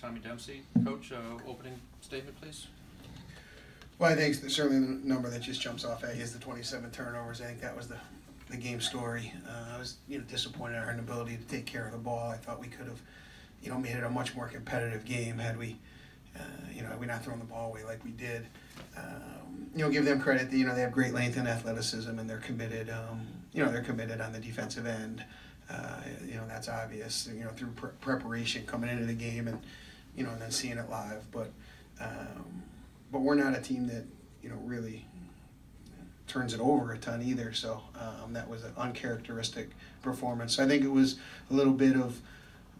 Tommy Dempsey. Coach, opening statement, please. Well, I think certainly the number that just jumps off at you is the 27 turnovers. I think that was the game story. I was disappointed in our inability to take care of the ball. I thought we could have made it a much more competitive game had we had we not thrown the ball away like we did. Give them credit. They have great length and athleticism, and they're committed. They're committed on the defensive end. That's obvious. Through preparation coming into the game and and then seeing it live. But we're not a team that really turns it over a ton either. So that was an uncharacteristic performance. So I think it was a little bit of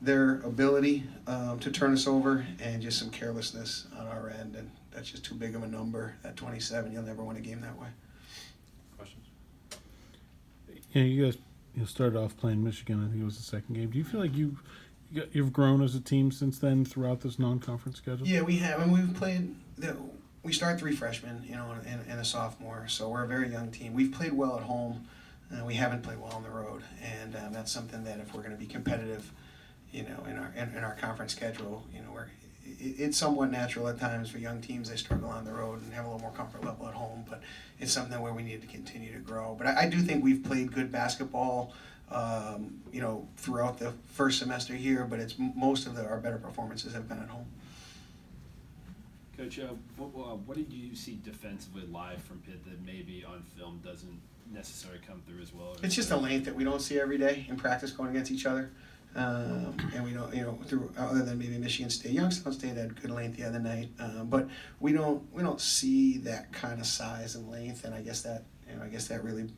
their ability to turn us over and just some carelessness on our end, and that's just too big of a number. At 27, you'll never win a game that way. Questions? Yeah, you guys started off playing Michigan. I think it was the second game. Do you feel like you've grown as a team since then throughout this non-conference schedule? Yeah, we have, and we've played. We start 3 freshmen, and a sophomore, so we're a very young team. We've played well at home, we haven't played well on the road, and that's something that if we're going to be competitive, in our conference schedule, it's somewhat natural at times for young teams. They struggle on the road and have a little more comfort level at home, but it's something where we need to continue to grow. But I do think we've played good basketball, throughout the first semester here, but it's most of our better performances have been at home. Coach, what did you see defensively live from Pitt that maybe on film doesn't necessarily come through as well? It's just a length that we don't see every day in practice going against each other. And we don't, through other than maybe Michigan State. Youngstown State had good length the other night, but we don't see that kind of size and length, and I guess that really,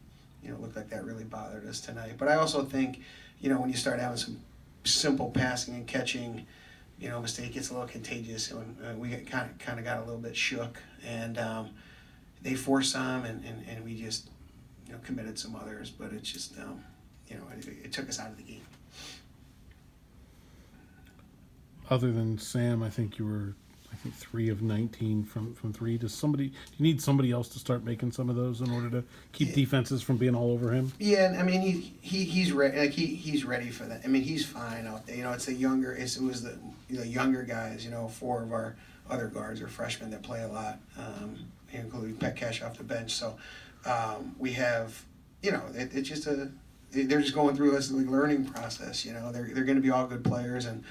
looked like that really bothered us tonight. But I also think, when you start having some simple passing and catching, mistake gets a little contagious, and we kind of got a little bit shook, and they forced some, and we just committed some others, but it's just it took us out of the game. Other than Sam, I think you were 3 of 19 from 3. Do you need somebody else to start making some of those in order to keep defenses from being all over him? Yeah, and I mean he's ready. Like he's ready for that. I mean he's fine out there. It was the younger guys. 4 of our other guards are freshmen that play a lot, including Pet Cash off the bench. So we have it's just they're just going through this learning process. They're going to be all good players, and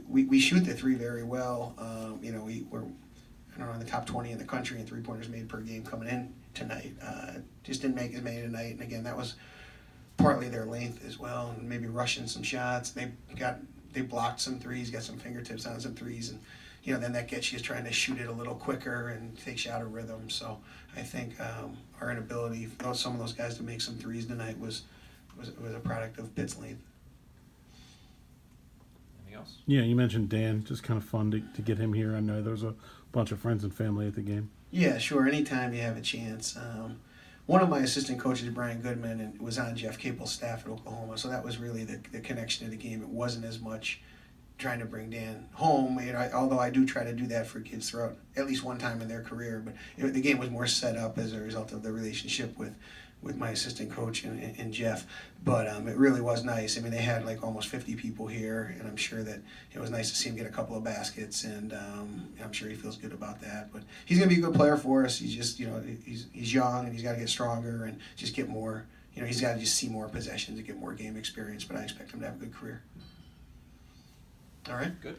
we shoot the 3 very well. We're in the top 20 in the country in 3-pointers made per game coming in tonight. Just didn't make as many tonight, and again that was partly their length as well, and maybe rushing some shots. They blocked some threes, got some fingertips on some threes, and then that gets you trying to shoot it a little quicker and takes you out of rhythm. So I think our inability, some of those guys to make some threes tonight was a product of Pitt's length. Anything else? Yeah, you mentioned Dan. Just kind of fun to get him here. I know there was a bunch of friends and family at the game. Yeah, sure. Anytime you have a chance. One of my assistant coaches, Brian Goodman, and was on Jeff Capel's staff at Oklahoma, so that was really the connection to the game. It wasn't as much trying to bring Dan home, although I do try to do that for kids throughout at least one time in their career. But the game was more set up as a result of the relationship with my assistant coach and Jeff. But it really was nice. I mean, they had like almost 50 people here, and I'm sure that it was nice to see him get a couple of baskets, and I'm sure he feels good about that. But he's going to be a good player for us. He's just, he's young, and he's got to get stronger and just get more, he's got to just see more possessions and get more game experience. But I expect him to have a good career. All right. Good.